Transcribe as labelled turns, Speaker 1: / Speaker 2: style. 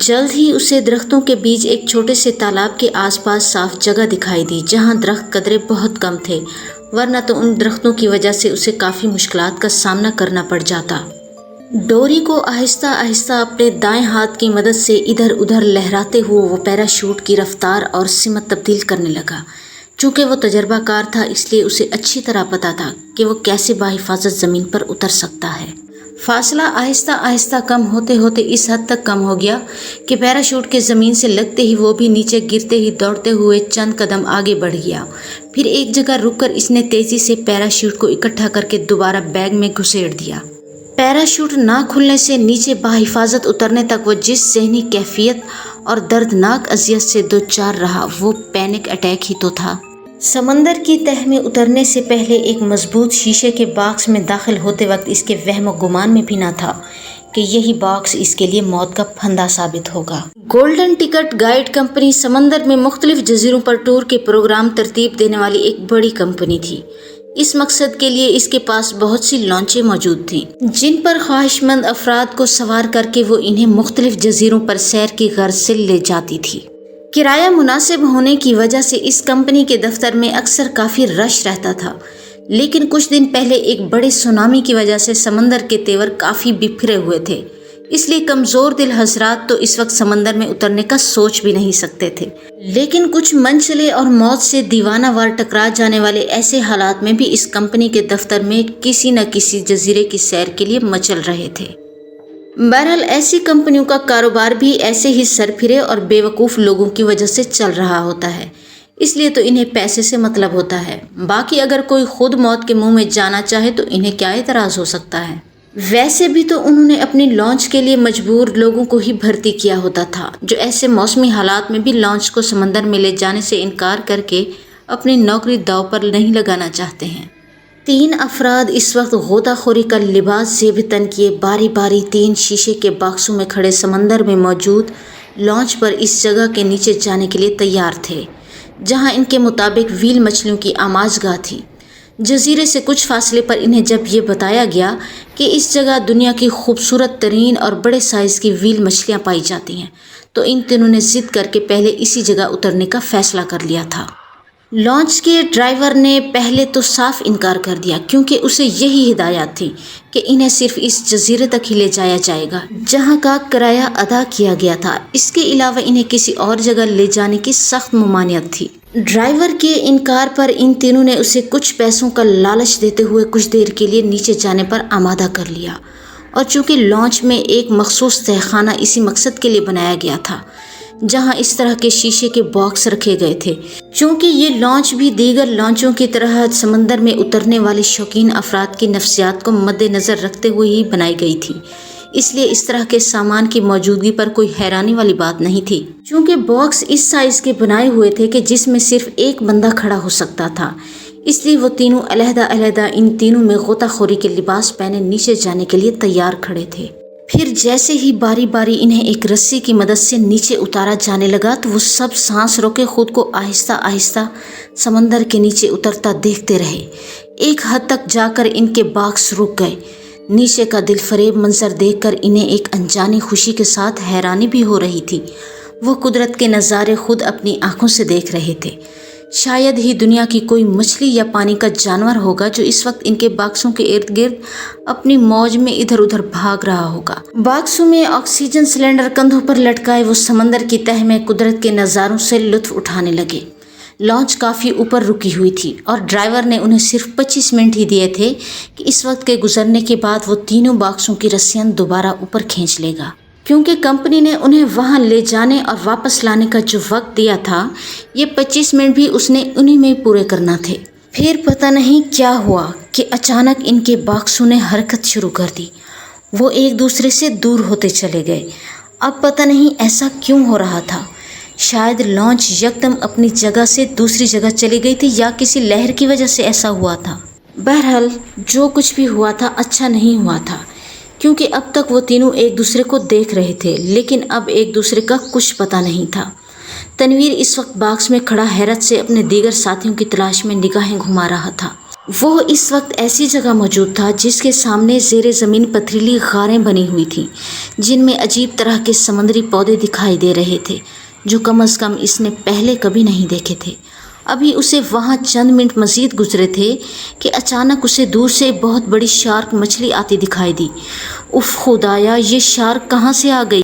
Speaker 1: جلد ہی اسے درختوں کے بیچ ایک چھوٹے سے تالاب کے آس پاس صاف جگہ دکھائی دی جہاں درخت قدرے بہت کم تھے، ورنہ تو ان درختوں کی وجہ سے اسے کافی مشکلات کا سامنا کرنا پڑ جاتا۔ ڈوری کو آہستہ آہستہ اپنے دائیں ہاتھ کی مدد سے ادھر ادھر لہراتے ہوئے وہ پیراشوٹ کی رفتار اور سمت تبدیل کرنے لگا۔ چونکہ وہ تجربہ کار تھا اس لیے اسے اچھی طرح پتہ تھا کہ وہ کیسے بحفاظت زمین پر اتر سکتا ہے۔ فاصلہ آہستہ آہستہ کم ہوتے ہوتے اس حد تک کم ہو گیا کہ پیراشوٹ کے زمین سے لگتے ہی وہ بھی نیچے گرتے ہی دوڑتے ہوئے چند قدم آگے بڑھ گیا۔ پھر ایک جگہ رک کر اس نے تیزی سے پیراشوٹ کو اکٹھا کر کے دوبارہ بیگ میں گھسیڑ دیا۔ پیراشوٹ نہ کھلنے سے نیچے بحفاظت اترنے تک وہ جس ذہنی کیفیت اور دردناک اذیت سے دوچار رہا وہ پینک اٹیک ہی تو تھا۔ سمندر کی تہہ میں اترنے سے پہلے ایک مضبوط شیشے کے باکس میں داخل ہوتے وقت اس کے وہم و گمان میں بھی نہ تھا کہ یہی باکس اس کے لیے موت کا پھندا ثابت ہوگا۔ گولڈن ٹکٹ گائیڈ کمپنی سمندر میں مختلف جزیروں پر ٹور کے پروگرام ترتیب دینے والی ایک بڑی کمپنی تھی۔ اس مقصد کے لیے اس کے پاس بہت سی لانچیں موجود تھیں جن پر خواہش مند افراد کو سوار کر کے وہ انہیں مختلف جزیروں پر سیر کی غرض سے لے جاتی تھی۔ کرایہ مناسب ہونے کی وجہ سے اس کمپنی کے دفتر میں اکثر کافی رش رہتا تھا، لیکن کچھ دن پہلے ایک بڑے سونامی کی وجہ سے سمندر کے تیور کافی بکھرے ہوئے تھے، اس لیے کمزور دل حضرات تو اس وقت سمندر میں اترنے کا سوچ بھی نہیں سکتے تھے۔ لیکن کچھ منچلے اور موت سے دیوانہ وار ٹکرا جانے والے ایسے حالات میں بھی اس کمپنی کے دفتر میں کسی نہ کسی جزیرے کی سیر کے لیے مچل رہے تھے۔ بہرحال ایسی کمپنیوں کا کاروبار بھی ایسے ہی سرپھرے اور بے وقوف لوگوں کی وجہ سے چل رہا ہوتا ہے، اس لیے تو انہیں پیسے سے مطلب ہوتا ہے۔ باقی اگر کوئی خود موت کے منہ میں جانا چاہے تو انہیں کیا اعتراض ہو سکتا ہے؟ ویسے بھی تو انہوں نے اپنی لانچ کے لیے مجبور لوگوں کو ہی بھرتی کیا ہوتا تھا جو ایسے موسمی حالات میں بھی لانچ کو سمندر میں لے جانے سے انکار کر کے اپنی نوکری داؤ پر نہیں لگانا چاہتے ہیں۔ 3 افراد اس وقت غوطہ خوری کا لباس زیب تن کیے باری باری 3 شیشے کے باکسوں میں کھڑے سمندر میں موجود لانچ پر اس جگہ کے نیچے جانے کے لیے تیار تھے جہاں ان کے مطابق ویل مچھلیوں کی آماجگاہ تھی۔ جزیرے سے کچھ فاصلے پر انہیں جب یہ بتایا گیا کہ اس جگہ دنیا کی خوبصورت ترین اور بڑے سائز کی ویل مچھلیاں پائی جاتی ہیں تو ان تینوں نے ضد کر کے پہلے اسی جگہ اترنے کا فیصلہ کر لیا تھا۔ لانچ کے ڈرائیور نے پہلے تو صاف انکار کر دیا کیونکہ اسے یہی ہدایات تھی کہ انہیں صرف اس جزیرے تک ہی لے جایا جائے گا جہاں کا کرایہ ادا کیا گیا تھا، اس کے علاوہ انہیں کسی اور جگہ لے جانے کی سخت ممانعت تھی۔ ڈرائیور کے انکار پر ان تینوں نے اسے کچھ پیسوں کا لالچ دیتے ہوئے کچھ دیر کے لیے نیچے جانے پر آمادہ کر لیا، اور چونکہ لانچ میں ایک مخصوص تہخانہ اسی مقصد کے لیے بنایا گیا تھا جہاں اس طرح کے شیشے کے باکس رکھے گئے تھے، چونکہ یہ لانچ بھی دیگر لانچوں کی طرح سمندر میں اترنے والے شوقین افراد کی نفسیات کو مد نظر رکھتے ہوئے ہی بنائی گئی تھی، اس لیے اس طرح کے سامان کی موجودگی پر کوئی حیرانی والی بات نہیں تھی۔ چونکہ باکس اس سائز کے بنائے ہوئے تھے کہ جس میں صرف ایک بندہ کھڑا ہو سکتا تھا، اس لیے وہ تینوں علیحدہ علیحدہ ان تینوں میں غوطہ خوری کے لباس پہنے نیچے جانے کے لیے تیار کھڑے تھے۔ پھر جیسے ہی باری باری انہیں ایک رسی کی مدد سے نیچے اتارا جانے لگا تو وہ سب سانس روکے خود کو آہستہ آہستہ سمندر کے نیچے اترتا دیکھتے رہے۔ ایک حد تک جا کر ان کے باکس رک گئے۔ نیچے کا دل فریب منظر دیکھ کر انہیں ایک انجانی خوشی کے ساتھ حیرانی بھی ہو رہی تھی۔ وہ قدرت کے نظارے خود اپنی آنکھوں سے دیکھ رہے تھے۔ شاید ہی دنیا کی کوئی مچھلی یا پانی کا جانور ہوگا جو اس وقت ان کے باکسوں کے ارد گرد اپنی موج میں ادھر ادھر بھاگ رہا ہوگا۔ باکسوں میں آکسیجن سلنڈر کندھوں پر لٹکائے وہ سمندر کی تہہ میں قدرت کے نظاروں سے لطف اٹھانے لگے۔ لانچ کافی اوپر رکی ہوئی تھی اور ڈرائیور نے انہیں صرف 25 منٹ ہی دیے تھے کہ اس وقت کے گزرنے کے بعد وہ تینوں باکسوں کی رسیاں دوبارہ اوپر کھینچ لے گا، کیونکہ کمپنی نے انہیں وہاں لے جانے اور واپس لانے کا جو وقت دیا تھا یہ 25 منٹ بھی اس نے انہی میں پورے کرنا تھے۔ پھر پتہ نہیں کیا ہوا کہ اچانک ان کے باکسوں نے حرکت شروع کر دی۔ وہ ایک دوسرے سے دور ہوتے چلے گئے۔ اب پتہ نہیں ایسا کیوں ہو رہا تھا، شاید لانچ یکدم اپنی جگہ سے دوسری جگہ چلی گئی تھی یا کسی لہر کی وجہ سے ایسا ہوا تھا۔ بہرحال جو کچھ بھی ہوا تھا اچھا نہیں ہوا تھا، کیونکہ اب تک وہ تینوں ایک دوسرے کو دیکھ رہے تھے لیکن اب ایک دوسرے کا کچھ پتہ نہیں تھا۔ تنویر اس وقت باکس میں کھڑا حیرت سے اپنے دیگر ساتھیوں کی تلاش میں نگاہیں گھما رہا تھا۔ وہ اس وقت ایسی جگہ موجود تھا جس کے سامنے زیر زمین پتھریلی غاریں بنی ہوئی تھیں جن میں عجیب طرح کے سمندری پودے دکھائی دے رہے تھے جو کم از کم اس نے پہلے کبھی نہیں دیکھے تھے۔ ابھی اسے وہاں چند منٹ مزید گزرے تھے کہ اچانک اسے دور سے ایک بہت بڑی شارک مچھلی آتی دکھائی دی۔ اف خدایا، یہ شارک کہاں سے آ گئی؟